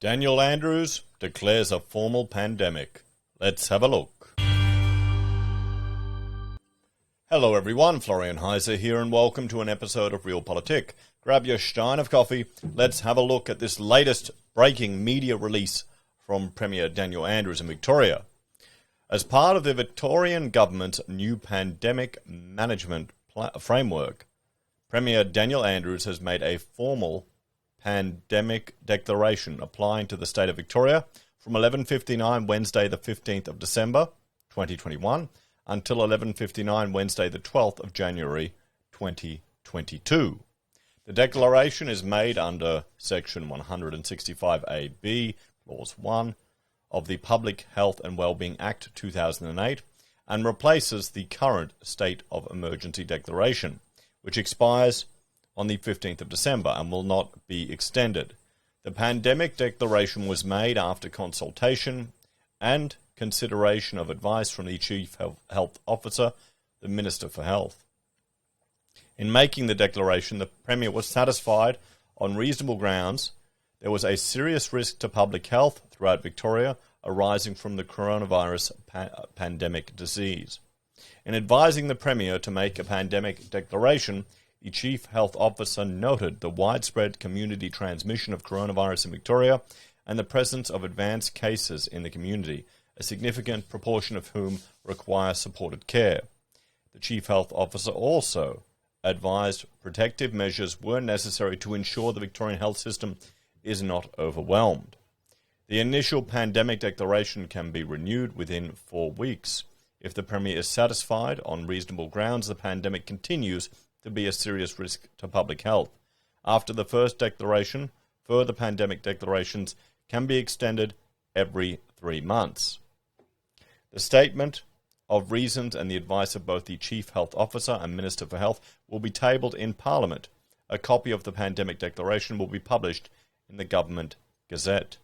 Daniel Andrews declares a formal pandemic. Let's have a look. Hello everyone, Florian.heise here, and welcome to an episode of Realpolitik. Grab your stein of coffee. Let's have a look at this latest breaking media release from Premier Daniel Andrews in Victoria. As part of the Victorian government's new pandemic management framework, Premier Daniel Andrews has made a formal pandemic declaration applying to the state of Victoria from 11:59 Wednesday the 15th of December 2021 until 11:59 Wednesday the 12th of January 2022. The declaration is made under Section 165AB, Clause 1 of the Public Health and Wellbeing Act 2008 and replaces the current state of emergency declaration, which expires on the 15th of December and will not be extended. The pandemic declaration was made after consultation and consideration of advice from the Chief Health Officer, the Minister for Health. In making the declaration, the Premier was satisfied on reasonable grounds there was a serious risk to public health throughout Victoria arising from the coronavirus pandemic disease. In advising the Premier to make a pandemic declaration, the Chief Health Officer noted the widespread community transmission of coronavirus in Victoria and the presence of advanced cases in the community, a significant proportion of whom require supported care. The Chief Health Officer also advised protective measures were necessary to ensure the Victorian health system is not overwhelmed. The initial pandemic declaration can be renewed within 4 weeks. If the Premier is satisfied on reasonable grounds the pandemic continues to be a serious risk to public health. After the first declaration, further pandemic declarations can be extended every 3 months. The statement of reasons and the advice of both the Chief Health Officer and Minister for Health will be tabled in Parliament. A copy of the pandemic declaration will be published in the Government Gazette.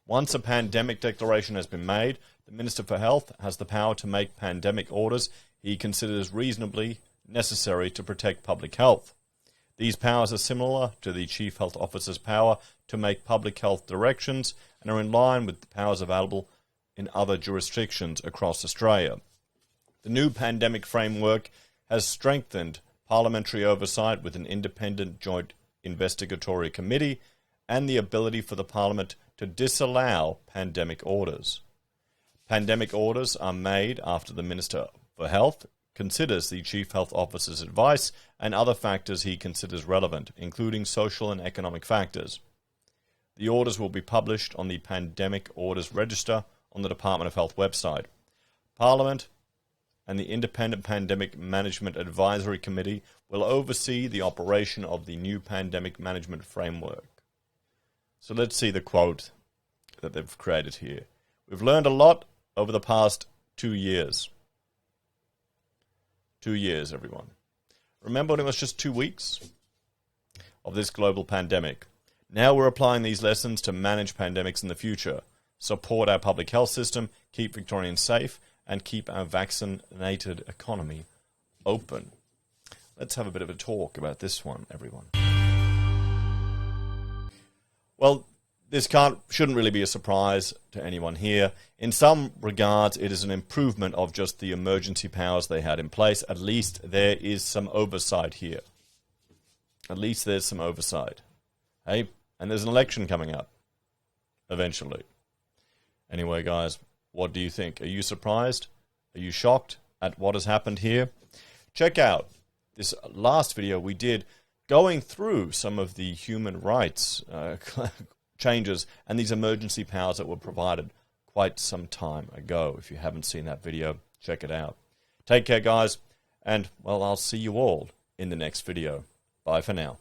Once a pandemic declaration has been made, the Minister for Health has the power to make pandemic orders he considers reasonably necessary to protect public health. These powers are similar to the Chief Health Officer's power to make public health directions and are in line with the powers available in other jurisdictions across Australia. The new pandemic framework has strengthened parliamentary oversight with an independent joint investigatory committee and the ability for the Parliament to disallow pandemic orders. Pandemic orders are made after the Minister for Health considers the Chief Health Officer's advice and other factors he considers relevant, including social and economic factors. The orders will be published on the Pandemic Orders Register on the Department of Health website. Parliament and the Independent Pandemic Management Advisory Committee will oversee the operation of the new pandemic management framework. So let's see the quote that they've created here. We've learned a lot over the past 2 years. 2 years, everyone. Remember when it was just 2 weeks of this global pandemic? Now we're applying these lessons to manage pandemics in the future, support our public health system, keep Victorians safe, and keep our vaccinated economy open. Let's have a bit of a talk about this one, everyone. Well, this shouldn't really be a surprise to anyone here. In some regards, it is an improvement of just the emergency powers they had in place. At least there is some oversight here. At least there's some oversight. Hey, and there's an election coming up eventually. Anyway, guys, what do you think? Are you surprised? Are you shocked at what has happened here? Check out this last video we did going through some of the human rights changes and these emergency powers that were provided quite some time ago. If you haven't seen that video, check it out. Take care, guys, and, well, I'll see you all in the next video. Bye for now.